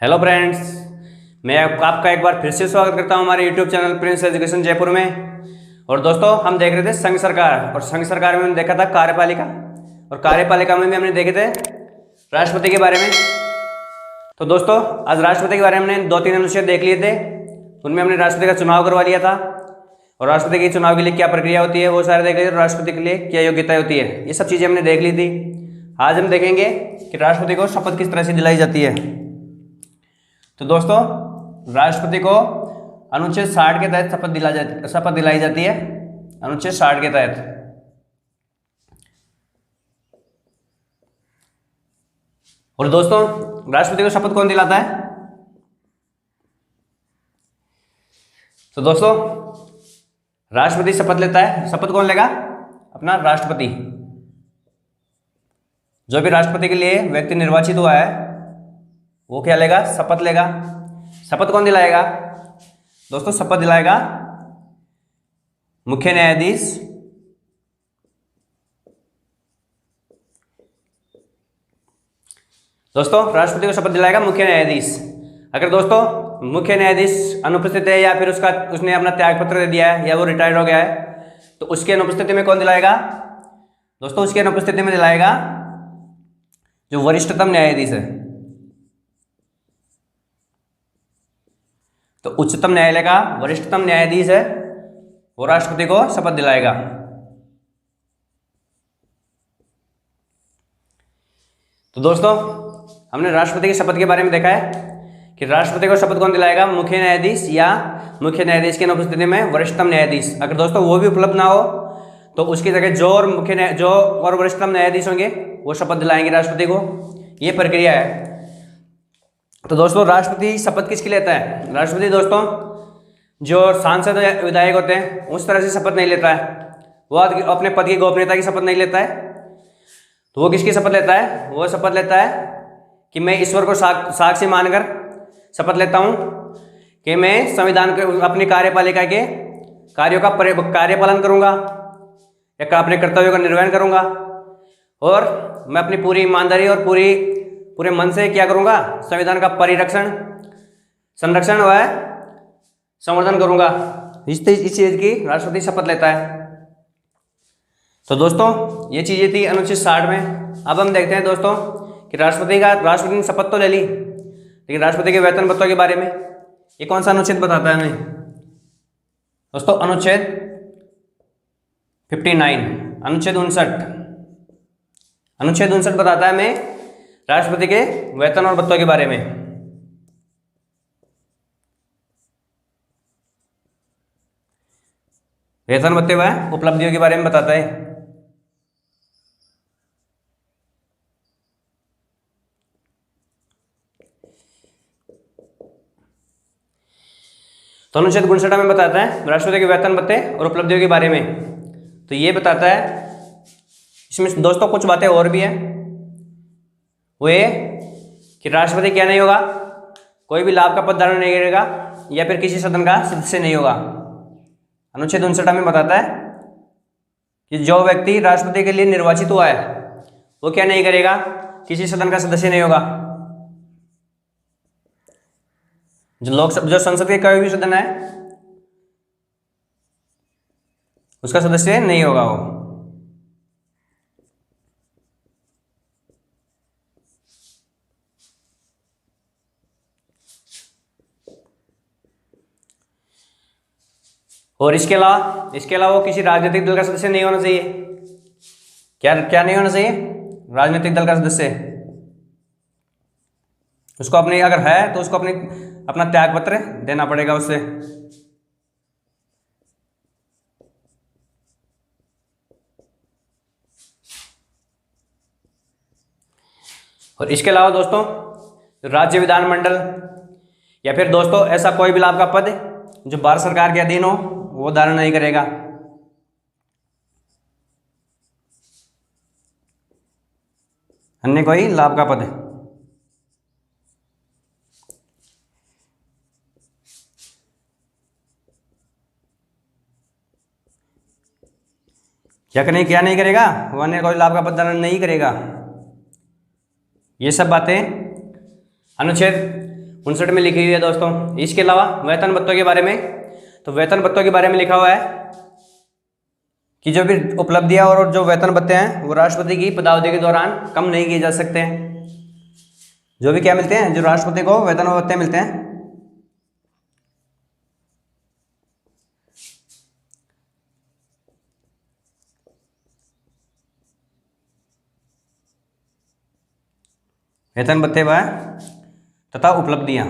Hello friends, मैं आपका एक बार फिर से स्वागत करता हूं हमारे YouTube channel Prince education Jaipur में। और दोस्तों, हम देख रहे थे संघ सरकार, और संघ सरकार में हमने देखा था कार्यपालिका, और कार्यपालिका में भी हमने देखे थे राष्ट्रपति के बारे में। तो दोस्तों, आज राष्ट्रपति के बारे में हमने 2-3 अनुच्छेद देख लिए थे। उनमें हमने राष्ट्रपति का चुनाव करवा लिया था, और राष्ट्रपति के चुनाव के लिए क्या प्रक्रिया होती है वो सारे देख लिए। राष्ट्रपति के लिए क्या योग्यता होती है, ये सब चीज़ें हमने देख ली थी। आज हम देखेंगे कि राष्ट्रपति को शपथ किस तरह से दिलाई जाती है। तो दोस्तों, राष्ट्रपति को अनुच्छेद 60 के तहत शपथ दिलाई जाती है। अनुच्छेद 60 के तहत। और दोस्तों, राष्ट्रपति को शपथ कौन दिलाता है? तो दोस्तों, राष्ट्रपति शपथ लेता है। शपथ कौन लेगा? अपना राष्ट्रपति। जो भी राष्ट्रपति के लिए व्यक्ति निर्वाचित हुआ है वो क्या लेगा? शपथ लेगा। शपथ कौन दिलाएगा? दोस्तों, शपथ दिलाएगा मुख्य न्यायाधीश, दोस्तों राष्ट्रपति को शपथ दिलाएगा मुख्य न्यायाधीश। अगर दोस्तों मुख्य न्यायाधीश अनुपस्थित है, या फिर उसने अपना त्यागपत्र दे दिया है, या वो रिटायर्ड हो गया है, तो उसकी अनुपस्थिति में कौन दिलाएगा? दोस्तों, उसकी अनुपस्थिति में दिलाएगा जो वरिष्ठतम न्यायाधीश है। तो उच्चतम न्यायालय का वरिष्ठतम न्यायाधीश है, वो राष्ट्रपति को शपथ दिलाएगा। तो दोस्तों, हमने राष्ट्रपति की शपथ के बारे में देखा है कि राष्ट्रपति को शपथ कौन दिलाएगा? मुख्य न्यायाधीश, या मुख्य न्यायाधीश की अनुपस्थिति में वरिष्ठतम न्यायाधीश। अगर दोस्तों वो भी उपलब्ध ना हो तो उसकी जगह जो और वरिष्ठतम न्यायाधीश होंगे वो शपथ दिलाएंगे राष्ट्रपति को। ये प्रक्रिया है। तो दोस्तों, राष्ट्रपति शपथ किसकी लेता है? राष्ट्रपति दोस्तों जो सांसद या विधायक होते हैं उस तरह से शपथ नहीं लेता है। वो अपने पद की गोपनीयता की शपथ नहीं लेता है। तो वो किसकी शपथ लेता है? वो शपथ लेता है कि मैं ईश्वर को साक्षी मानकर शपथ लेता हूँ कि मैं संविधान के अपनी कार्यपालिका के कार्यों का कार्यपालन करूँगा, या अपने कर्तव्यों का निर्वहन करूँगा, और मैं अपनी पूरी ईमानदारी और पूरे मन से क्या करूँगा? संविधान का संरक्षण व संवर्धन करूँगा। इस चीज़ की राष्ट्रपति शपथ लेता है। तो दोस्तों, ये चीज़ें थी अनुच्छेद 60 में। अब हम देखते हैं दोस्तों कि राष्ट्रपति ने शपथ तो ले ली, लेकिन राष्ट्रपति के वेतन भत्तों के बारे में ये कौन सा अनुच्छेद बताता है हमें? दोस्तों, अनुच्छेद 59, अनुच्छेद 59 बताता है हमें राष्ट्रपति के वेतन और भत्तों के बारे में। वेतन भत्ते व उपलब्धियों के बारे में बताता है। तो अनुच्छेद 59 में बताता है राष्ट्रपति के वेतन भत्ते और उपलब्धियों के बारे में। तो ये बताता है, इसमें दोस्तों कुछ बातें और भी हैं। वो ये कि राष्ट्रपति क्या नहीं होगा? कोई भी लाभ का पद धारण नहीं करेगा, या फिर किसी सदन का सदस्य नहीं होगा। अनुच्छेद 59 में बताता है कि जो व्यक्ति राष्ट्रपति के लिए निर्वाचित हुआ है वो क्या नहीं करेगा? किसी सदन का सदस्य नहीं होगा। जो संसद के कोई भी सदन है उसका सदस्य नहीं होगा वो। और इसके अलावा वो किसी राजनीतिक दल का सदस्य नहीं होना चाहिए। क्या नहीं होना चाहिए? राजनीतिक दल का सदस्य। उसको अगर है तो उसको अपना त्यागपत्र देना पड़ेगा उससे। और इसके अलावा दोस्तों, राज्य विधानमंडल या फिर दोस्तों ऐसा कोई भी लाभ का पद जो भारत सरकार के अधीन हो वो धारण नहीं करेगा। अन्य कोई लाभ का पद। क्या नहीं करेगा? वो अन्य कोई लाभ का पद धारण नहीं करेगा। ये सब बातें अनुच्छेद 59 में लिखी हुई है दोस्तों। इसके अलावा वेतन भत्तों के बारे में, तो वेतन भत्तों के बारे में लिखा हुआ है कि जो भी उपलब्धियां और जो वेतन भत्ते हैं वो राष्ट्रपति की पदावधि के दौरान कम नहीं किए जा सकते हैं। जो भी क्या मिलते हैं, जो राष्ट्रपति को वेतन और भत्ते मिलते हैं, वेतन भत्ते व तथा उपलब्धियां।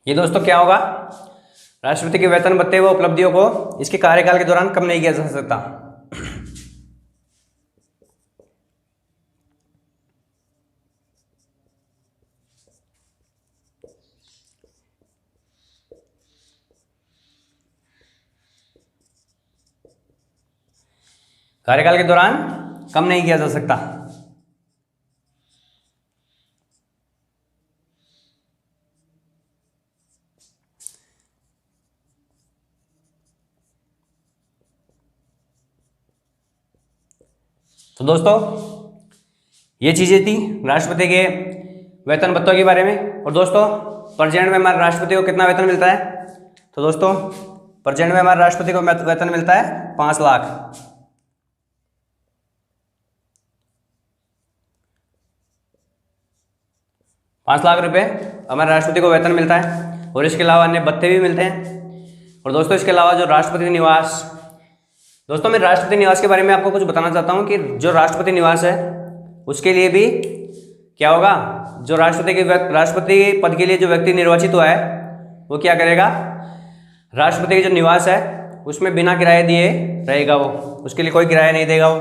ये दोस्तों क्या होगा, राष्ट्रपति के वेतन भत्ते व उपलब्धियों को इसके कार्यकाल के दौरान कम नहीं किया जा सकता। कार्यकाल के दौरान कम नहीं किया जा सकता। तो दोस्तों ये चीज़ें थी राष्ट्रपति के वेतन भत्तों के बारे में। और दोस्तों प्रेजेंट में हमारे राष्ट्रपति को कितना वेतन मिलता है, तो दोस्तों प्रेजेंट में हमारे राष्ट्रपति को वेतन मिलता है 5 लाख। 5 लाख रुपए हमारे राष्ट्रपति को वेतन मिलता है। और इसके अलावा अन्य भत्ते भी मिलते हैं। और दोस्तों इसके अलावा जो राष्ट्रपति निवास, दोस्तों मैं राष्ट्रपति निवास के बारे में आपको कुछ बताना चाहता हूं कि जो राष्ट्रपति निवास है उसके लिए भी क्या होगा, जो राष्ट्रपति पद के लिए जो व्यक्ति निर्वाचित हुआ है वो क्या करेगा, राष्ट्रपति के जो निवास है उसमें बिना किराए दिए रहेगा, वो उसके लिए कोई किराया नहीं देगा। वो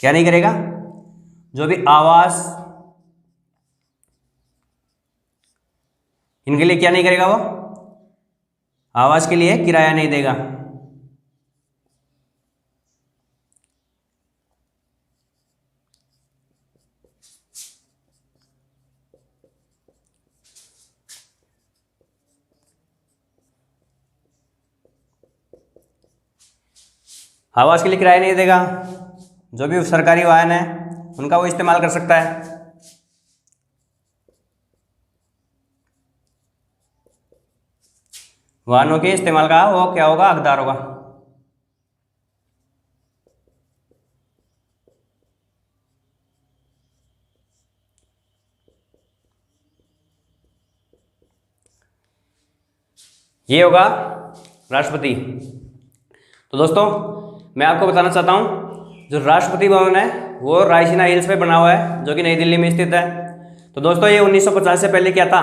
क्या नहीं करेगा, जो भी आवास इनके लिए क्या नहीं करेगा, वो आवास के लिए किराया नहीं देगा। आवास के लिए किराया नहीं देगा। जो भी सरकारी वाहन है उनका वो इस्तेमाल कर सकता है। वाहनों के इस्तेमाल का वो क्या होगा, हकदार होगा। ये होगा राष्ट्रपति। तो दोस्तों मैं आपको बताना चाहता हूँ जो राष्ट्रपति भवन है वो रायसीना हिल्स पे बना हुआ है, जो कि नई दिल्ली में स्थित है। तो दोस्तों ये 1950 से पहले क्या था,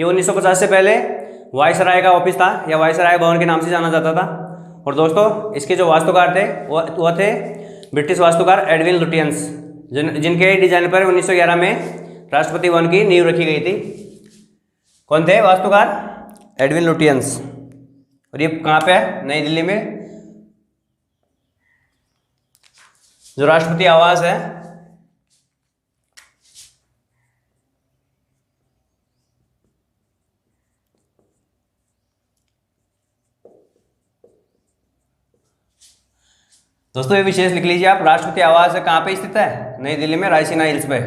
ये 1950 से पहले वायसराय का ऑफिस था या वायसराय भवन के नाम से जाना जाता था। और दोस्तों इसके जो वास्तुकार थे वो थे ब्रिटिश वास्तुकार एडविन लुटियंस, जिनके डिजाइन पर 1911 में राष्ट्रपति भवन की नींव रखी गई थी। कौन थे वास्तुकार, एडविन लुटियंस। और ये कहाँ पे है, नई दिल्ली में जो राष्ट्रपति आवास है दोस्तों ये विशेष लिख लीजिए आप, राष्ट्रपति आवास है कहाँ पे स्थित है, नई दिल्ली में रायसीना हिल्स पे।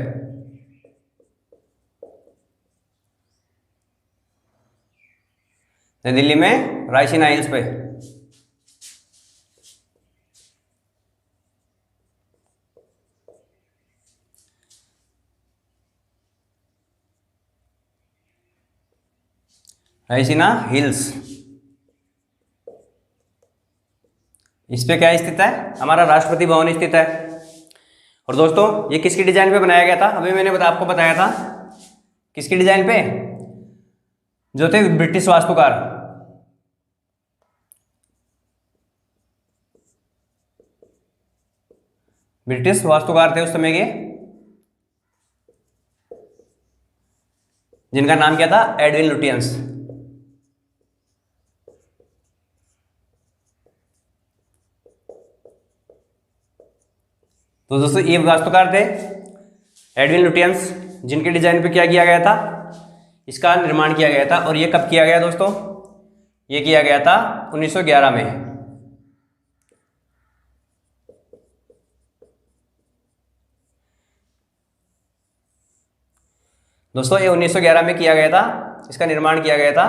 नई दिल्ली में रायसीना हिल्स पे। रायसीना हिल्स, इस पे क्या स्थित है, हमारा राष्ट्रपति भवन स्थित है। और दोस्तों ये किसकी डिजाइन पे बनाया गया था, अभी मैंने आपको बताया था किसकी डिजाइन पे, जो थे ब्रिटिश वास्तुकार। ब्रिटिश वास्तुकार थे उस समय के, जिनका नाम क्या था, एडविन लुटियंस। तो दोस्तों ये वास्तुकार थे एडविन लुटियंस, जिनके डिजाइन पे क्या किया गया था, इसका निर्माण किया गया था। और ये कब किया गया दोस्तों? ये किया गया था 1911 में। दोस्तों ये 1911 में किया गया था, इसका निर्माण किया गया था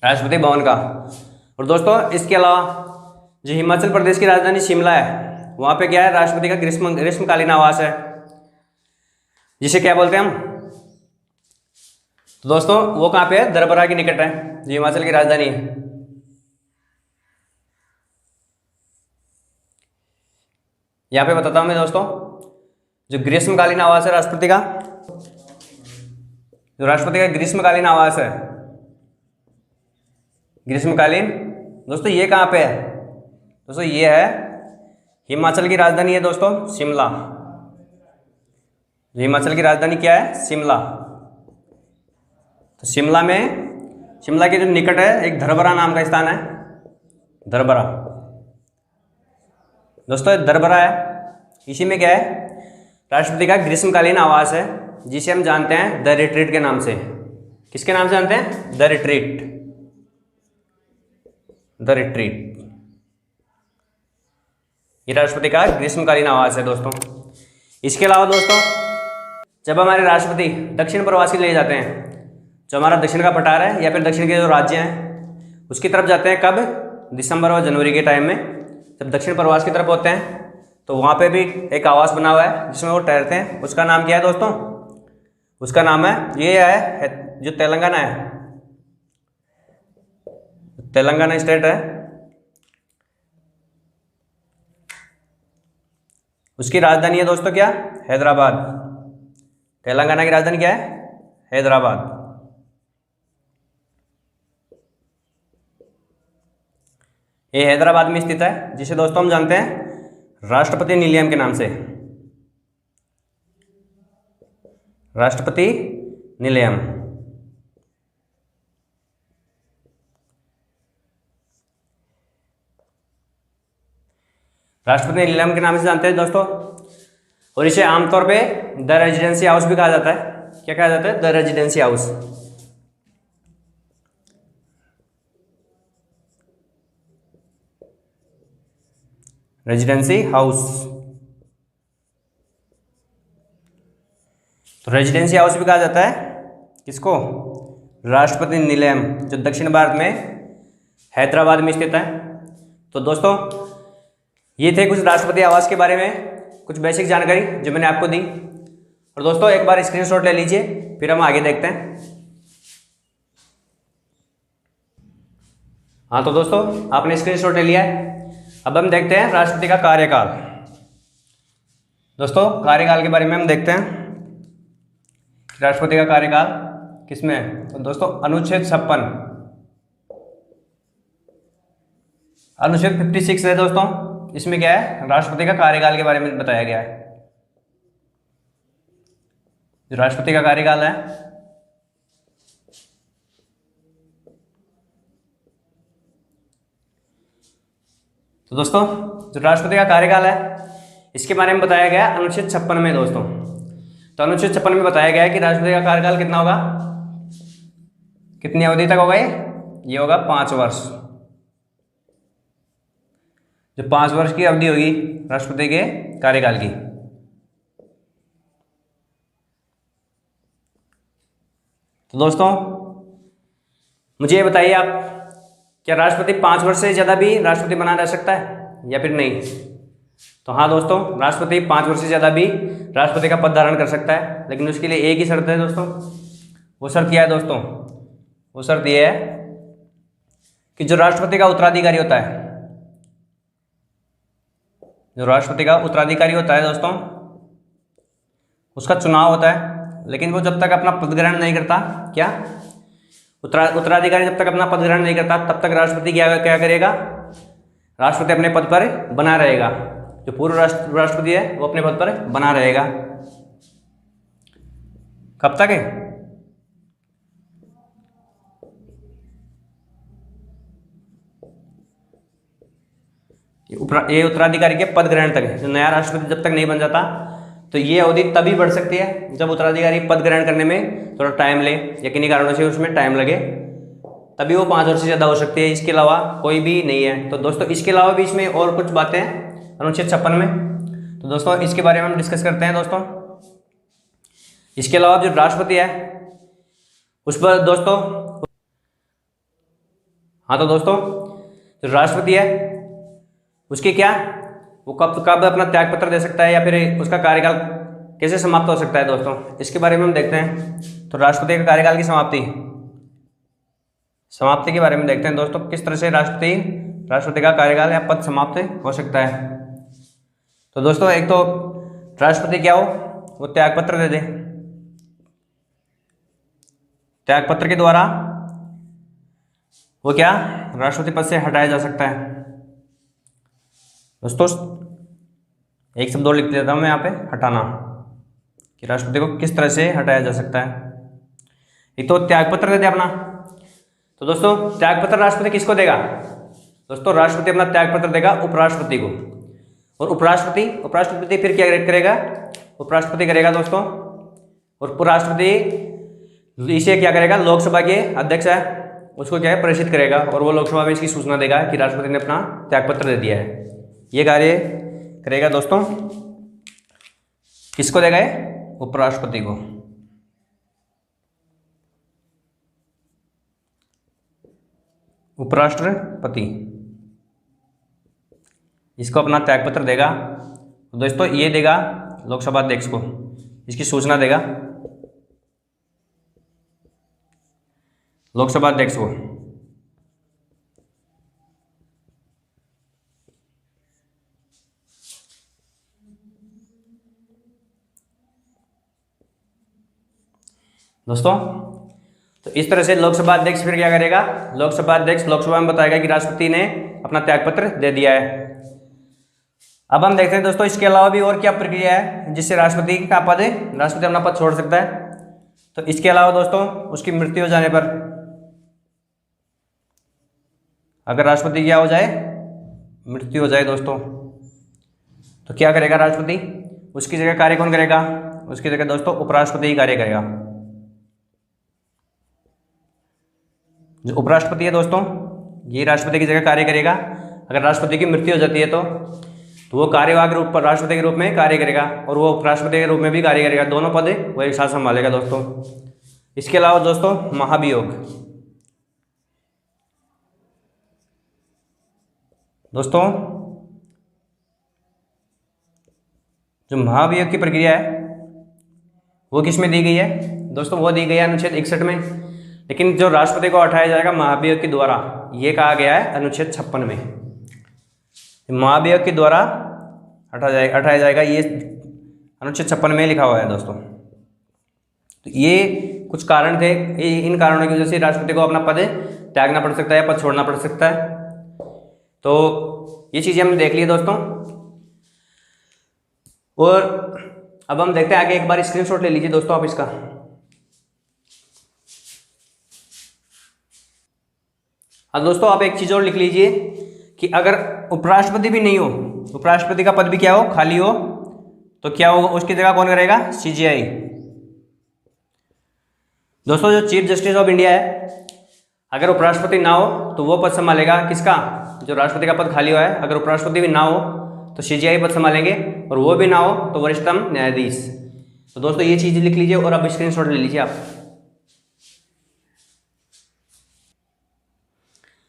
राष्ट्रपति भवन का। और दोस्तों इसके अलावा जो हिमाचल प्रदेश की राजधानी शिमला है, वहाँ पे क्या है, राष्ट्रपति का ग्रीष्मकालीन आवास है, जिसे क्या बोलते हैं हम? तो दोस्तों वो कहाँ पे है? दरबरा के निकट है, जो हिमाचल की राजधानी है। यहाँ पे बताता हूँ मैं दोस्तों, जो ग्रीष्मकालीन आवास है राष्ट्रपति का, जो राष्ट्रपति का ग्रीष्मकालीन आवास है, ग्रीष्मकालीन, दोस्तों ये कहाँ पे है? दोस्तों ये है हिमाचल की राजधानी है दोस्तों, शिमला। हिमाचल की राजधानी क्या है? शिमला। तो शिमला में, शिमला के जो निकट है एक दरबरा नाम का स्थान है, दरबरा। दोस्तों दरबरा है, इसी में क्या है, राष्ट्रपति का ग्रीष्मकालीन आवास है, जिसे हम जानते हैं द रिट्रीट के नाम से। किसके नाम से जानते हैं? The retreat, the retreat. ये राष्ट्रपति का ग्रीष्मकालीन आवास है दोस्तों। इसके अलावा दोस्तों, जब हमारे राष्ट्रपति दक्षिण प्रवास के लिए जाते हैं, जो हमारा दक्षिण का पठार है या फिर दक्षिण के जो राज्य हैं उसकी तरफ जाते हैं, कब? दिसंबर और जनवरी के टाइम में, जब दक्षिण प्रवास की तरफ होते हैं, तो वहाँ पे भी एक आवास बना हुआ है जिसमें वो ठहरते हैं। उसका नाम क्या है दोस्तों? उसका नाम है, ये है जो तेलंगाना है, तेलंगाना स्टेट है, उसकी राजधानी है दोस्तों क्या? हैदराबाद। तेलंगाना की राजधानी क्या है? हैदराबाद। ये हैदराबाद में स्थित है, जिसे दोस्तों हम जानते हैं राष्ट्रपति निलयम के नाम से, राष्ट्रपति निलयम। राष्ट्रपति निलयम के नाम से जानते हैं दोस्तों। और इसे आमतौर पे द रेजिडेंसी हाउस भी कहा जाता है। क्या कहा जाता है? The residency house. Residency house. तो रेजिडेंसी हाउस भी कहा जाता है किसको? राष्ट्रपति निलयम, जो दक्षिण भारत में हैदराबाद में स्थित है। तो दोस्तों ये थे कुछ राष्ट्रपति आवास के बारे में कुछ बेसिक जानकारी जो मैंने आपको दी। और दोस्तों एक बार स्क्रीनशॉट ले लीजिए, फिर हम आगे देखते हैं। हाँ तो दोस्तों आपने स्क्रीनशॉट ले लिया है। अब हम देखते हैं राष्ट्रपति का कार्यकाल। दोस्तों कार्यकाल के बारे में हम देखते हैं, राष्ट्रपति का कार्यकाल किसमें है? तो दोस्तों अनुच्छेद 56, अनुच्छेद 56 है दोस्तों। इसमें क्या है? राष्ट्रपति का कार्यकाल के बारे में बताया गया है। जो राष्ट्रपति का कार्यकाल है, तो दोस्तों जो राष्ट्रपति का कार्यकाल है इसके बारे में बताया गया अनुच्छेद 56 में दोस्तों। तो अनुच्छेद 56 में बताया गया है कि राष्ट्रपति का कार्यकाल कितना होगा, कितनी अवधि तक होगा? ये होगा 5 वर्ष। जो 5 वर्ष की अवधि होगी राष्ट्रपति के कार्यकाल की। तो दोस्तों मुझे ये बताइए आप, क्या राष्ट्रपति 5 वर्ष से ज़्यादा भी राष्ट्रपति बना रह सकता है या फिर नहीं? तो हाँ दोस्तों, राष्ट्रपति 5 वर्ष से ज़्यादा भी राष्ट्रपति का पद धारण कर सकता है, लेकिन उसके लिए एक ही शर्त है दोस्तों। वो शर्त क्या है दोस्तों? वो शर्त ये है कि जो राष्ट्रपति का उत्तराधिकारी होता है, जो राष्ट्रपति का उत्तराधिकारी होता है दोस्तों, उसका चुनाव होता है, लेकिन वो जब तक अपना पद ग्रहण नहीं करता, क्या उत्तराधिकारी जब तक अपना पद ग्रहण नहीं करता तब तक राष्ट्रपति क्या करेगा? राष्ट्रपति अपने पद पर बना रहेगा। जो पूर्व राष्ट्रपति है वो अपने पद पर बना रहेगा। कब तक है? ये उत्तराधिकारी के पद ग्रहण तक है। जो नया राष्ट्रपति जब तक नहीं बन जाता तो ये अवधि तभी बढ़ सकती है जब उत्तराधिकारी पद ग्रहण करने में थोड़ा टाइम ले या किन्हीं कारणों से उसमें टाइम लगे, तभी वो 5 वर्ष से ज़्यादा हो सकती है। इसके अलावा कोई भी नहीं है। तो दोस्तों इसके अलावा भी इसमें और कुछ बातें हैं अनुच्छेद 56 में, तो दोस्तों इसके बारे में हम डिस्कस करते हैं। दोस्तों इसके अलावा जो राष्ट्रपति है उस पर दोस्तों, हाँ तो दोस्तों जो राष्ट्रपति है उसके क्या, वो कब कब अपना त्याग पत्र दे सकता है या फिर उसका कार्यकाल कैसे समाप्त हो सकता है दोस्तों, इसके बारे में हम देखते हैं। तो राष्ट्रपति का कार्यकाल की समाप्ति के बारे में देखते हैं दोस्तों, किस तरह से राष्ट्रपति का कार्यकाल या पद समाप्त हो सकता है। तो दोस्तों एक तो राष्ट्रपति क्या हो, वो त्याग पत्र दे दे, त्याग पत्र के द्वारा वो क्या राष्ट्रपति पद से हटाया जा सकता है। दोस्तों एक शब्द और लिख देता हूं मैं यहाँ पे, हटाना, कि राष्ट्रपति को किस तरह से हटाया जा सकता है। एक तो त्याग पत्र दे दे अपना। तो दोस्तों त्याग पत्र राष्ट्रपति किसको देगा, दोस्तों राष्ट्रपति अपना त्याग पत्र देगा उपराष्ट्रपति को, और उपराष्ट्रपति फिर क्या करेगा, उपराष्ट्रपति करेगा दोस्तों, और उपराष्ट्रपति इसे क्या करेगा, लोकसभा के अध्यक्ष है उसको क्या है प्रेषित करेगा, और वो लोकसभा में इसकी सूचना देगा कि राष्ट्रपति ने अपना त्यागपत्र दे दिया है। ये कार्य करेगा दोस्तों, किसको देगा ये, उपराष्ट्रपति को। उपराष्ट्रपति इसको अपना त्यागपत्र देगा, तो दोस्तों ये देगा लोकसभा अध्यक्ष को, इसकी सूचना देगा लोकसभा अध्यक्ष को। दोस्तों तो इस तरह से लोकसभा अध्यक्ष फिर क्या करेगा, लोकसभा अध्यक्ष लोकसभा में बताएगा कि राष्ट्रपति ने अपना त्यागपत्र दे दिया है। अब हम देखते हैं दोस्तों इसके अलावा भी और क्या प्रक्रिया है जिससे राष्ट्रपति का पद है, राष्ट्रपति अपना पद छोड़ सकता है। तो इसके अलावा दोस्तों उसकी मृत्यु हो जाने पर, अगर राष्ट्रपति क्या हो जाए, मृत्यु हो जाए दोस्तों, तो क्या करेगा राष्ट्रपति, उसकी जगह कार्य कौन करेगा, उसकी जगह दोस्तों उपराष्ट्रपति ही कार्य करेगा। जो उपराष्ट्रपति है दोस्तों ये राष्ट्रपति की जगह कार्य करेगा। अगर राष्ट्रपति की मृत्यु हो जाती है तो वो कार्यवाहक रूप पर राष्ट्रपति के रूप में कार्य करेगा, और वो उपराष्ट्रपति के रूप में भी कार्य करेगा, दोनों पद वो एक साथ संभालेगा दोस्तों। इसके अलावा दोस्तों महाभियोग, दोस्तों जो महाभियोग की प्रक्रिया है वो किस में दी गई है दोस्तों, वो दी गई है अनुच्छेद 61 में, लेकिन जो राष्ट्रपति को हटाया जाएगा महाभियोग के द्वारा, ये कहा गया है अनुच्छेद 56 में। महाभियोग के द्वारा हटाया जाएगा, ये अनुच्छेद 56 में लिखा हुआ है दोस्तों। तो ये कुछ कारण थे, इन कारणों की वजह से राष्ट्रपति को अपना पद त्यागना पड़ सकता है, पद छोड़ना पड़ सकता है। तो ये चीज़ें हमने देख ली दोस्तों, और अब हम देखते हैं आगे। एक बार स्क्रीनशॉट ले लीजिए दोस्तों आप इसका। हाँ दोस्तों आप एक चीज़ और लिख लीजिए कि अगर उपराष्ट्रपति भी नहीं हो, उपराष्ट्रपति का पद भी क्या हो, खाली हो, तो क्या होगा, उसकी जगह कौन करेगा, CJI। दोस्तों जो चीफ जस्टिस ऑफ इंडिया है, अगर उपराष्ट्रपति ना हो तो वो पद संभालेगा किसका, जो राष्ट्रपति का पद खाली हुआ है। अगर उपराष्ट्रपति भी ना हो तो CJI पद संभालेंगे, और वो भी ना हो तो वरिष्ठतम न्यायाधीश। तो दोस्तों ये चीज़ लिख लीजिए और अब स्क्रीनशॉट ले लीजिए आप।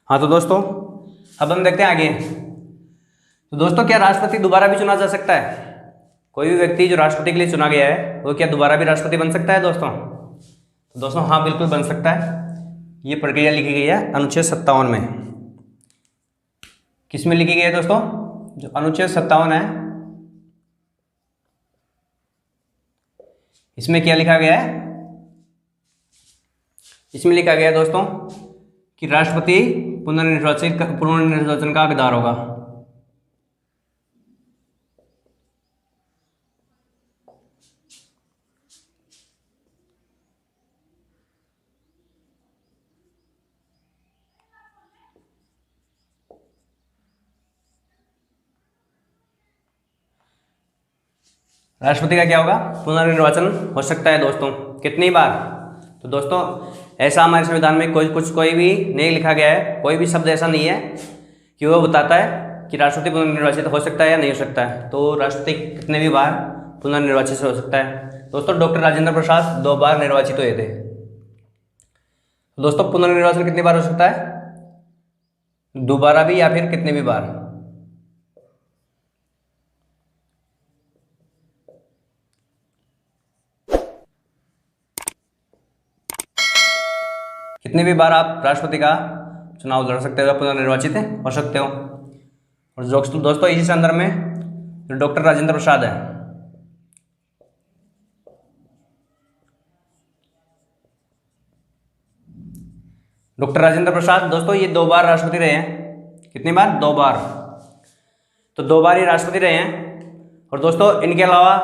हाँ तो दोस्तों अब हम देखते हैं आगे। तो दोस्तों क्या राष्ट्रपति दोबारा भी चुना जा सकता है, कोई भी व्यक्ति जो राष्ट्रपति के लिए चुना गया है वो क्या दोबारा भी राष्ट्रपति बन सकता है दोस्तों। तो दोस्तों हाँ बिल्कुल बन सकता है। ये प्रक्रिया लिखी गई है अनुच्छेद 57 में। किस में लिखी गई है दोस्तों, जो अनुच्छेद 57 है इसमें क्या लिखा गया है, इसमें लिखा गया है दोस्तों कि राष्ट्रपति पुनर्निर्वाचन का हकदार होगा। राष्ट्रपति का क्या होगा, पुनर्निर्वाचन हो सकता है दोस्तों। कितनी बार? तो दोस्तों ऐसा हमारे संविधान में कोई भी नहीं लिखा गया है, कोई भी शब्द ऐसा नहीं है कि वो बताता है कि राष्ट्रपति पुनर्निर्वाचित हो सकता है या नहीं हो सकता है। तो राष्ट्रपति कितने भी बार पुनर्निर्वाचित हो सकता है। दोस्तों डॉक्टर राजेंद्र प्रसाद 2 बार निर्वाचित हुए थे। दोस्तों पुनर्निर्वाचन कितनी बार हो सकता है, दोबारा भी या फिर कितने भी बार? कितने भी बार आप राष्ट्रपति का चुनाव लड़ सकते हो, पुनर्निर्वाचित हो सकते हो। और दोस्तों इसी संदर्भ में जो डॉक्टर राजेंद्र प्रसाद है, डॉक्टर राजेंद्र प्रसाद दोस्तों ये 2 बार राष्ट्रपति रहे हैं। कितनी बार? 2 बार। तो 2 बार ही राष्ट्रपति रहे हैं। और दोस्तों इनके अलावा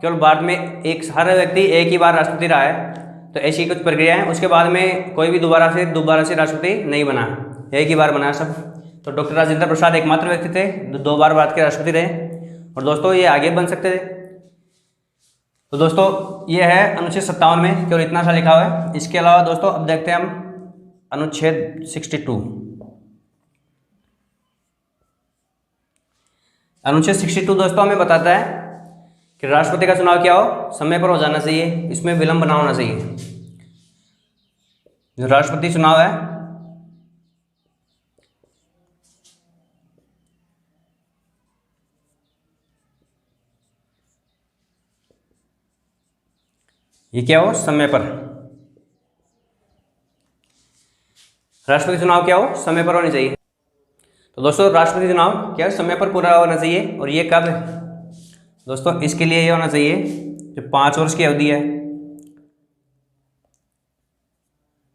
केवल भारत में हर व्यक्ति एक ही बार राष्ट्रपति रहा है। तो ऐसी कुछ प्रक्रिया है। उसके बाद में कोई भी दोबारा से राष्ट्रपति नहीं बना, एक ही बार बना सब। तो डॉक्टर राजेंद्र प्रसाद एकमात्र व्यक्ति थे जो 2 बार भारत के राष्ट्रपति रहे। और दोस्तों ये आगे बन सकते थे। तो दोस्तों ये है अनुच्छेद 57 में केवल इतना सा लिखा हुआ है। इसके अलावा दोस्तों अब देखते हैं हम अनुच्छेद 62। अनुच्छेद 62 दोस्तों हमें बताता है कि राष्ट्रपति का चुनाव क्या हो, समय पर हो जाना चाहिए, इसमें विलंब ना होना चाहिए। जो राष्ट्रपति चुनाव है ये क्या हो, समय पर। राष्ट्रपति चुनाव क्या हो, समय पर होनी चाहिए। तो दोस्तों राष्ट्रपति चुनाव क्या है, समय पर पूरा होना चाहिए। और ये कब है दोस्तों, इसके लिए ये होना चाहिए जो 5 वर्ष की अवधि है।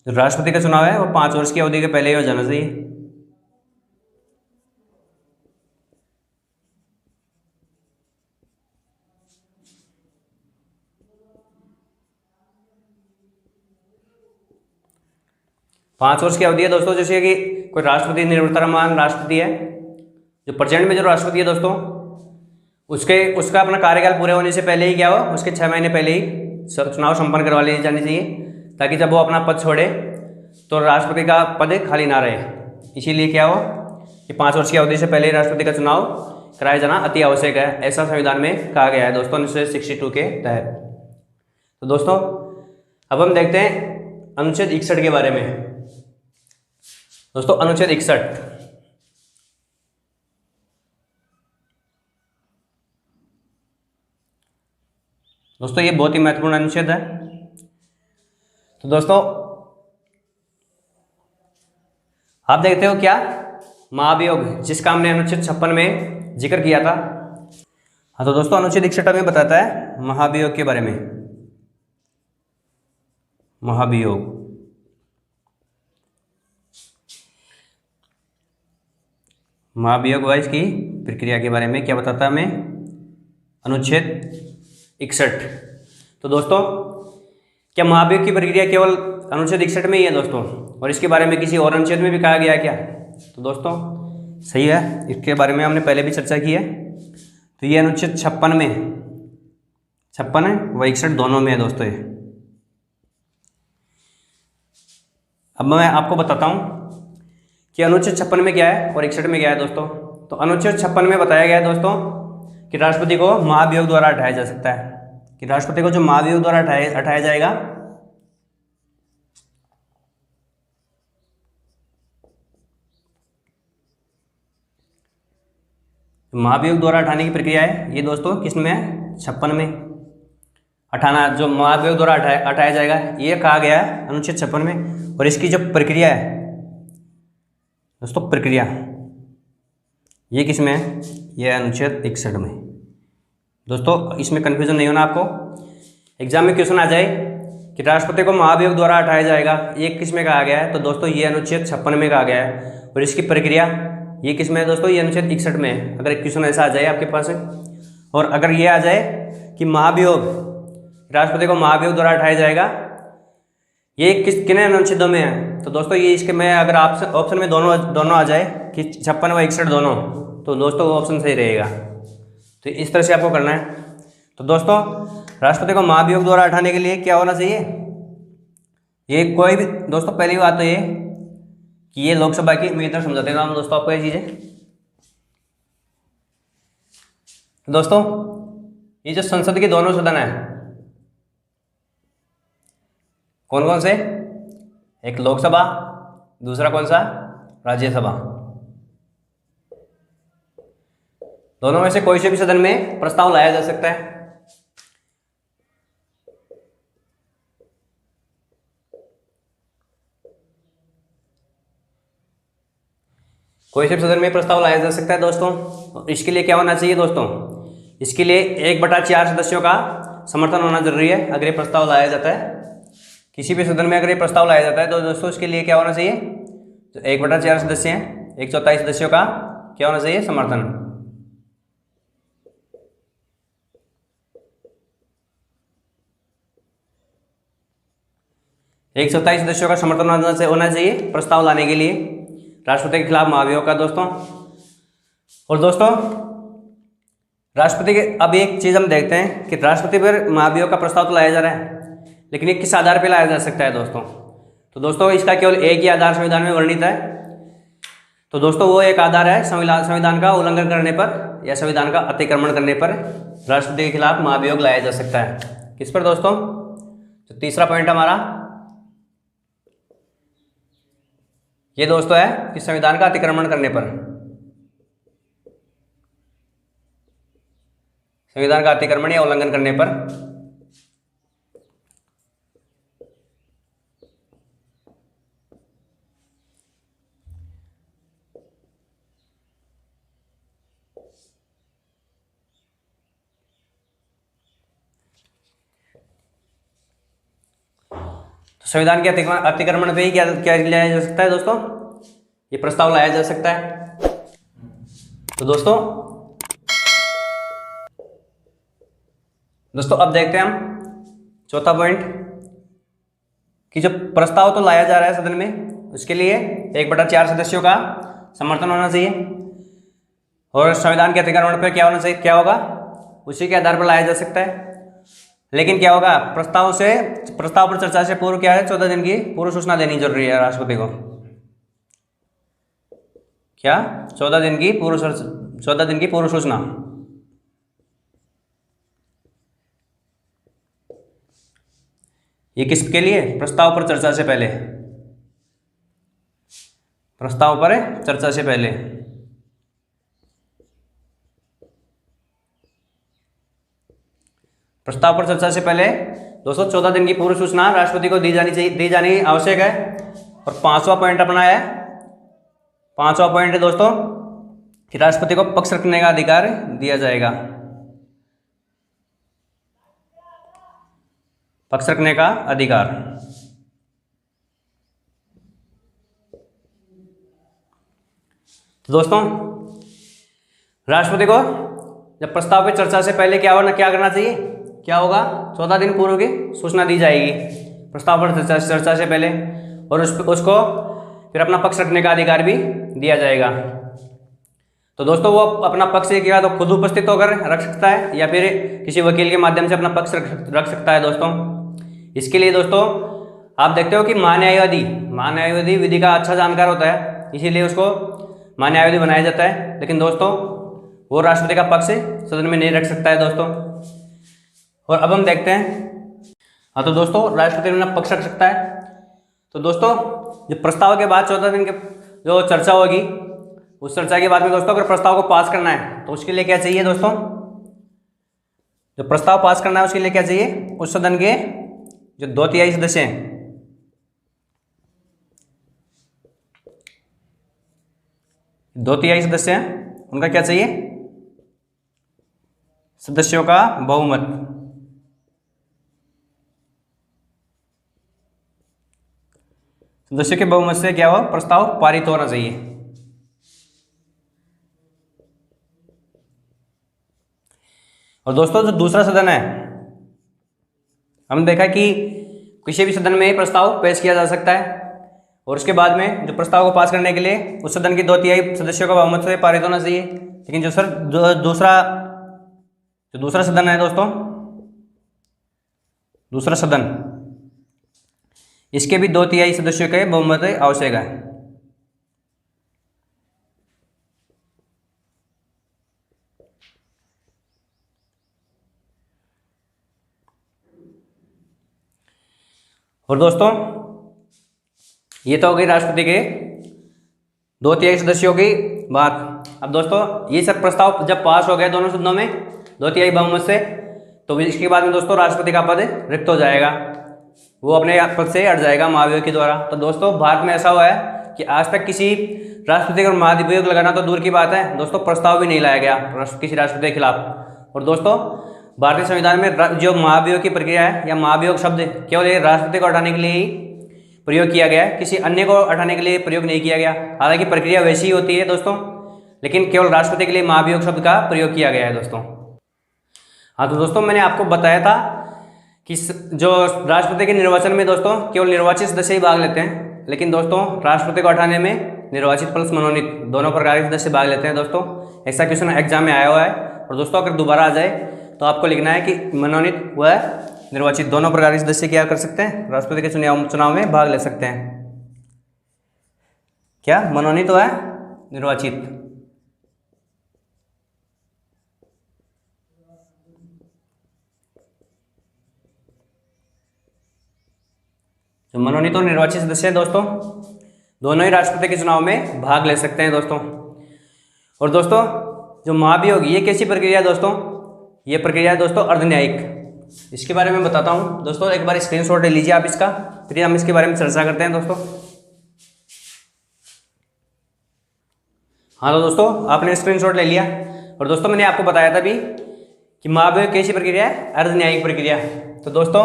जो राष्ट्रपति का चुनाव है वो 5 वर्ष की अवधि के पहले ही हो जाना चाहिए। पाँच वर्ष की अवधि है दोस्तों। जैसे कि कोई राष्ट्रपति निवर्तमान राष्ट्रपति है, जो प्रेजेंट में जो राष्ट्रपति है दोस्तों, उसका अपना कार्यकाल पूरे होने से पहले ही क्या हो, उसके 6 महीने पहले ही चुनाव संपन्न करवा लिए जाने चाहिए, ताकि जब वो अपना पद छोड़े तो राष्ट्रपति का पद खाली ना रहे। इसीलिए क्या हो कि 5 वर्ष की अवधि से पहले ही राष्ट्रपति का चुनाव कराया जाना अति आवश्यक है, ऐसा संविधान में कहा गया है दोस्तों अनुच्छेद 62 के तहत। तो दोस्तों अब हम देखते हैं अनुच्छेद 61 के बारे में। दोस्तों अनुच्छेद 61 दोस्तों ये बहुत ही महत्वपूर्ण अनुच्छेद है। तो दोस्तों आप देखते हो क्या, महाभियोग, जिसका हमने अनुच्छेद 56 में जिक्र किया था। हाँ तो दोस्तों अनुच्छेद 61 में बताता है महाभियोग के बारे में। महाभियोग वाइज की प्रक्रिया के बारे में क्या बताता है हमें, अनुच्छेद 61। तो दोस्तों क्या महाभियोग की प्रक्रिया केवल अनुच्छेद 61 में ही है दोस्तों, और इसके बारे में किसी और अनुच्छेद में भी कहा गया है क्या? तो दोस्तों सही है, इसके बारे में हमने पहले भी चर्चा की है। तो ये अनुच्छेद 56 में 56 है व 61 दोनों में है दोस्तों ये। अब मैं आपको बताता हूँ कि अनुच्छेद 56 में क्या है और 61 में क्या है दोस्तों। तो अनुच्छेद 56 में बताया गया है दोस्तों कि राष्ट्रपति को महाभियोग द्वारा हटाया जा सकता है, कि राष्ट्रपति को जो महाभियोग द्वारा हटाया जाएगा, महाभियोग द्वारा हटाने की प्रक्रिया है ये दोस्तों किसमें है, 56 में। हटाना, जो महाभियोग द्वारा हटाया जाएगा ये कहा गया है अनुच्छेद 56 में। और इसकी जो प्रक्रिया है दोस्तों, प्रक्रिया ये किस में है, ये अनुच्छेद 61 में। दोस्तों इसमें कन्फ्यूजन नहीं होना आपको। एग्जाम में क्वेश्चन आ जाए कि राष्ट्रपति को महाभियोग द्वारा हटाया जाएगा, ये किस में कहा गया है, तो दोस्तों ये अनुच्छेद 56 में कहा गया है। और इसकी प्रक्रिया ये किस में है दोस्तों, ये अनुच्छेद 61 में है। अगर क्वेश्चन ऐसा आ जाए आपके पास, और अगर ये आ जाए कि महाभियोग, राष्ट्रपति को महाभियोग द्वारा हटाया जाएगा, ये किन अनुच्छेदों में है, तो दोस्तों ये इसके में अगर आप ऑप्शन में दोनों आ जाए कि 56 व 61 दोनों, तो दोस्तों वो ऑप्शन सही रहेगा। तो इस तरह से आपको करना है। तो दोस्तों राष्ट्रपति को महाभियोग द्वारा हटाने के लिए क्या होना चाहिए? ये कोई भी दोस्तों, पहली बात तो ये कि ये लोकसभा की, मैं इधर समझाते हैं दोस्तों आपको ये चीजें। दोस्तों ये जो संसद के दोनों सदन है, कौन कौन से? एक लोकसभा, दूसरा कौन सा? राज्यसभा। दोनों में से कोई से भी सदन में प्रस्ताव लाया जा सकता है। कोई से भी सदन में प्रस्ताव लाया जा सकता है दोस्तों। इसके लिए क्या होना चाहिए दोस्तों? इसके लिए 1/4 सदस्यों का समर्थन होना जरूरी है अगर ये प्रस्ताव लाया जाता है। किसी भी सदन में अगर ये प्रस्ताव लाया जाता है तो दोस्तों इसके लिए क्या होना चाहिए? तो 1/4 सदस्य हैं, 1/4 सदस्यों का क्या होना चाहिए? समर्थन। एक 1/4 सदस्यों का समर्थन होना चाहिए प्रस्ताव लाने के लिए राष्ट्रपति के खिलाफ महाभियोग का दोस्तों। और दोस्तों राष्ट्रपति के, अब एक चीज हम देखते हैं कि राष्ट्रपति पर महाभियोग का प्रस्ताव तो लाया जा रहा है, लेकिन ये किस आधार पर लाया जा सकता है दोस्तों? तो दोस्तों इसका केवल एक ही आधार संविधान में वर्णित है। तो दोस्तों वो एक आधार है संविधान का उल्लंघन करने पर या संविधान का अतिक्रमण करने पर राष्ट्रपति के खिलाफ महाभियोग लाया जा सकता है। किस पर दोस्तों? तो तीसरा पॉइंट हमारा ये दोस्तों है कि संविधान का अतिक्रमण करने पर, संविधान का अतिक्रमण या उल्लंघन करने पर। तो संविधान के अतिक्रमण पे ही क्या क्या लाया जा सकता है दोस्तों? ये प्रस्ताव लाया जा सकता है। तो दोस्तों अब देखते हैं हम चौथा पॉइंट कि जो प्रस्ताव तो लाया जा रहा है सदन में, उसके लिए 1/4 सदस्यों का समर्थन होना चाहिए और संविधान के अतिक्रमण पर क्या होना चाहिए? क्या होगा? उसी के आधार पर लाया जा सकता है। लेकिन क्या होगा? प्रस्ताव पर चर्चा से पूर्व क्या है? 14 दिन की पूर्व सूचना देनी जरूरी है राष्ट्रपति को। क्या? 14 दिन की पूर्व सूचना। ये किसके लिए? प्रस्ताव पर चर्चा से पहले, प्रस्ताव पर चर्चा से पहले। प्रस्ताव पर चर्चा से पहले दोस्तों 14 दिन की पूर्व सूचना राष्ट्रपति को दी जानी आवश्यक है। और 5वां पॉइंट अपना है, 5वां पॉइंट है दोस्तों कि राष्ट्रपति को पक्ष रखने का अधिकार दिया जाएगा। पक्ष रखने का अधिकार। तो दोस्तों राष्ट्रपति को जब प्रस्ताव पे चर्चा से पहले क्या करना चाहिए? क्या होगा? 14 दिन पूर्व की सूचना दी जाएगी प्रस्ताव पर चर्चा से पहले, और उसको फिर अपना पक्ष रखने का अधिकार भी दिया जाएगा। तो दोस्तों वो अपना पक्ष क्या तो खुद उपस्थित होकर रख सकता है या फिर किसी वकील के माध्यम से अपना पक्ष रख सकता है दोस्तों। इसके लिए दोस्तों आप देखते हो कि महान्यायवादी विधि का अच्छा जानकार होता है, इसीलिए उसको महान्यायवादी बनाया जाता है। लेकिन दोस्तों वो राष्ट्रपति का पक्ष सदन में नहीं रख सकता है दोस्तों। और अब हम देखते हैं, हाँ तो दोस्तों राष्ट्रपति अपना पक्ष रख सकता है। तो दोस्तों जो प्रस्ताव के बाद 14 दिन के जो चर्चा होगी, उस चर्चा के बाद में दोस्तों अगर प्रस्ताव को पास करना है तो उसके लिए क्या चाहिए दोस्तों? जो प्रस्ताव पास करना है उसके लिए क्या चाहिए? उस सदन के जो 2/3 सदस्य हैं, 2/3 सदस्य हैं, उनका क्या चाहिए? सदस्यों का बहुमत। सदस्यों के बहुमत से क्या हो? प्रस्ताव पारित होना चाहिए। और दोस्तों जो दूसरा सदन है, हमने देखा कि किसी भी सदन में प्रस्ताव पेश किया जा सकता है और उसके बाद में जो प्रस्ताव को पास करने के लिए उस सदन के 2/3 सदस्यों का बहुमत से पारित होना चाहिए। लेकिन जो दूसरा जो दूसरा सदन है दोस्तों, दूसरा सदन, इसके भी 2/3 सदस्यों के बहुमत आवश्यक है। और दोस्तों ये तो हो गई राष्ट्रपति के 2/3 सदस्यों की बात। अब दोस्तों ये सब प्रस्ताव जब पास हो गया दोनों सदनों में 2/3 बहुमत से, तो इसके बाद में दोस्तों राष्ट्रपति का पद रिक्त हो जाएगा, वो अपने पद से हट जाएगा महाभियोग के द्वारा। तो दोस्तों भारत में ऐसा हुआ है कि आज तक किसी राष्ट्रपति को महाभियोग लगाना तो दूर की बात है दोस्तों, प्रस्ताव भी नहीं लाया गया किसी राष्ट्रपति के खिलाफ। और दोस्तों भारतीय संविधान में जो महाभियोग की प्रक्रिया है या महाभियोग शब्द केवल एक राष्ट्रपति को हटाने के लिए ही प्रयोग किया गया है, किसी अन्य को हटाने के लिए प्रयोग नहीं किया गया। हालांकि प्रक्रिया वैसी ही होती है दोस्तों, लेकिन केवल राष्ट्रपति के लिए महाभियोग शब्द का प्रयोग किया गया है दोस्तों। हाँ तो दोस्तों मैंने आपको बताया था कि जो राष्ट्रपति के निर्वाचन में दोस्तों केवल निर्वाचित सदस्य ही भाग लेते हैं, लेकिन दोस्तों राष्ट्रपति को हटाने में निर्वाचित प्लस मनोनीत दोनों प्रकार के सदस्य भाग लेते हैं दोस्तों। ऐसा क्वेश्चन एग्जाम में आया हुआ है। और दोस्तों अगर दोबारा आ जाए तो आपको लिखना है कि मनोनीत व निर्वाचित दोनों प्रकार के सदस्य क्या कर सकते हैं, राष्ट्रपति के चुनाव में भाग ले सकते हैं। क्या मनोनीत व निर्वाचित। जो मनोनीत और निर्वाचित सदस्य हैं दोस्तों दोनों ही राष्ट्रपति के चुनाव में भाग ले सकते हैं दोस्तों। और दोस्तों जो महाभियोग ये कैसी प्रक्रिया है दोस्तों, ये प्रक्रिया है दोस्तों अर्धन्यायिक। इसके बारे में बताता हूँ दोस्तों, एक बार स्क्रीनशॉट ले लीजिए आप इसका, फिर हम इसके बारे में चर्चा करते हैं दोस्तों। हाँ तो दोस्तों आपने स्क्रीनशॉट ले लिया। और दोस्तों मैंने आपको बताया था भी कि महाभियोग कैसी प्रक्रिया है, अर्धन्यायिक प्रक्रिया। तो दोस्तों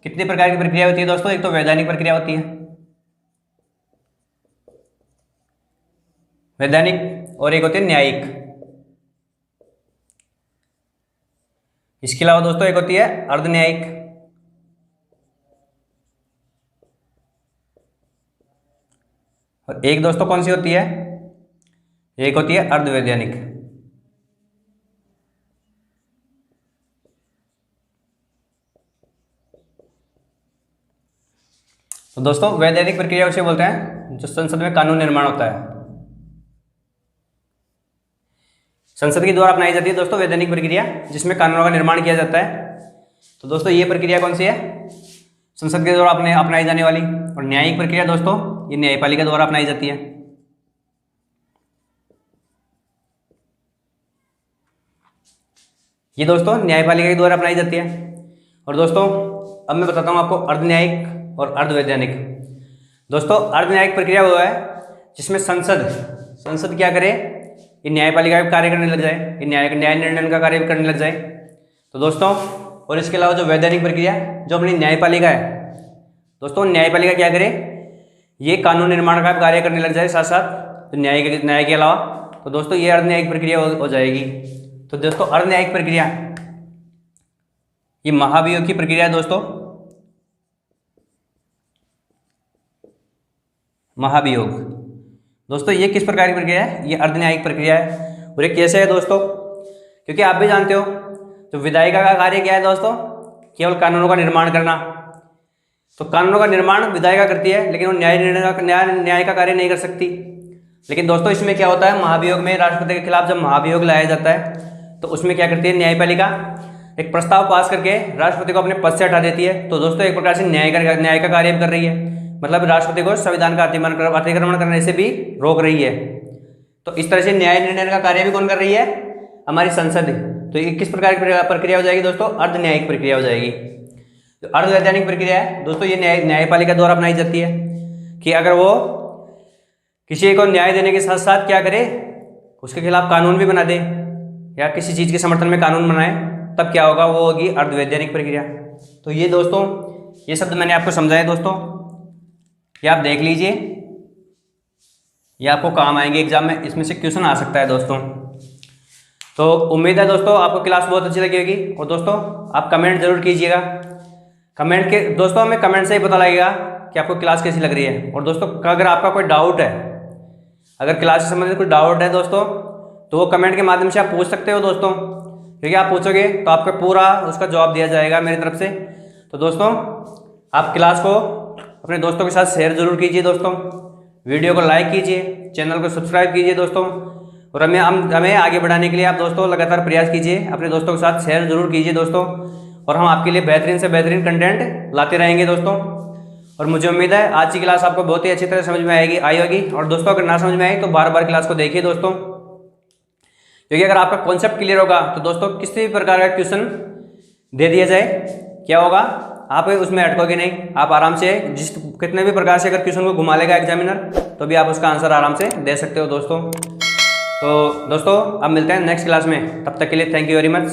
कितने प्रकार की प्रक्रिया होती है दोस्तों, एक तो वैधानिक प्रक्रिया होती है, वैधानिक, और एक होती है न्यायिक। इसके अलावा दोस्तों एक होती है अर्धन्यायिक। और एक दोस्तों कौन सी होती है, एक होती है अर्धवैधानिक। तो दोस्तों वैधानिक प्रक्रिया उसे बोलते हैं जो संसद में कानून निर्माण होता है, संसद के द्वारा अपनाई जाती है दोस्तों वैधानिक प्रक्रिया, जिसमें कानूनों का निर्माण किया जाता है। तो दोस्तों ये प्रक्रिया कौन सी है, संसद के द्वारा अपनाई जाने वाली। और न्यायिक प्रक्रिया दोस्तों ये न्यायपालिका द्वारा अपनाई जाती है। ये दोस्तों न्यायपालिका के द्वारा अपनाई जाती है। और दोस्तों अब मैं बताता हूँ आपको अर्धन्यायिक और अर्धवैधानिक। दोस्तों अर्धन्यायिक प्रक्रिया वो है जिसमें संसद क्या करे, ये न्यायपालिका का कार्य करने लग जाए, ये न्याय निर्णय का कार्य करने लग जाए। तो दोस्तों और इसके अलावा जो वैधानिक प्रक्रिया जो अपनी न्यायपालिका है दोस्तों, न्यायपालिका क्या करे, ये कानून निर्माण का कार्य करने लग जाए साथ साथ न्याय के अलावा। तो दोस्तों ये अर्धन्यायिक प्रक्रिया हो जाएगी। तो दोस्तों अर्धन्यायिक प्रक्रिया ये महाभियोग की प्रक्रिया है दोस्तों। महाभियोग दोस्तों ये किस प्रकार की प्रक्रिया है, ये अर्धन्यायिक प्रक्रिया है। और ये कैसे है दोस्तों, क्योंकि आप भी जानते हो तो विधायिका का कार्य क्या है दोस्तों, केवल कानूनों का निर्माण करना। तो कानूनों का निर्माण विधायिका करती है, लेकिन वो न्याय का कार्य नहीं कर सकती। लेकिन दोस्तों इसमें क्या होता है, महाभियोग में राष्ट्रपति के खिलाफ जब महाभियोग लाया जाता है तो उसमें क्या करती है न्यायपालिका, एक प्रस्ताव पास करके राष्ट्रपति को अपने पद से हटा देती है। तो दोस्तों एक प्रकार से न्याय का कार्य भी कर रही है, मतलब राष्ट्रपति को संविधान का अतिक्रमण करने से भी रोक रही है। तो इस तरह से न्याय निर्णय का कार्य भी कौन कर रही है, हमारी संसद। तो ये किस प्रकार की प्रक्रिया हो जाएगी दोस्तों, अर्धन्यायिक प्रक्रिया हो जाएगी। तो अर्धवैधानिक प्रक्रिया है दोस्तों, ये न्यायपालिका द्वारा अपनाई जाती है कि अगर वो किसी को न्याय देने के साथ साथ क्या करे, उसके खिलाफ कानून भी बना दे या किसी चीज़ के समर्थन में कानून बनाए, तब क्या होगा, वो होगी अर्धवैधानिक प्रक्रिया। तो ये दोस्तों ये शब्द मैंने आपको समझाया दोस्तों, ये आप देख लीजिए, ये आपको काम आएंगे एग्जाम में, इसमें से क्वेश्चन आ सकता है दोस्तों। तो उम्मीद है दोस्तों आपको क्लास बहुत अच्छी लगी होगी। और दोस्तों आप कमेंट जरूर कीजिएगा, कमेंट के दोस्तों हमें कमेंट से ही पता लगेगा कि आपको क्लास कैसी लग रही है। और दोस्तों अगर आपका कोई डाउट है, अगर क्लास से संबंधित कोई डाउट है दोस्तों, तो वो कमेंट के माध्यम से आप पूछ सकते हो दोस्तों, क्योंकि आप पूछोगे तो आपको पूरा उसका जवाब दिया जाएगा मेरी तरफ से। तो दोस्तों आप क्लास को अपने दोस्तों के साथ शेयर जरूर कीजिए दोस्तों, वीडियो को लाइक कीजिए, चैनल को सब्सक्राइब कीजिए दोस्तों, और हमें आगे बढ़ाने के लिए आप दोस्तों लगातार प्रयास कीजिए, अपने दोस्तों के साथ शेयर जरूर कीजिए दोस्तों, और हम आपके लिए बेहतरीन से बेहतरीन कंटेंट लाते रहेंगे दोस्तों। और मुझे उम्मीद है आज की क्लास आपको बहुत ही अच्छी तरह समझ में आई होगी। और दोस्तों अगर ना समझ में आई तो बार बार क्लास को देखिए दोस्तों, क्योंकि अगर आपका कॉन्सेप्ट क्लियर होगा तो दोस्तों किसी भी प्रकार का क्वेश्चन दे दिया जाए, क्या होगा, आप उसमें अटकोगे नहीं, आप आराम से कितने भी प्रकार से अगर क्वेश्चन को घुमा लेगा एग्जामिनर तो भी आप उसका आंसर आराम से दे सकते हो दोस्तों। तो दोस्तों अब मिलते हैं नेक्स्ट क्लास में, तब तक के लिए थैंक यू वेरी मच।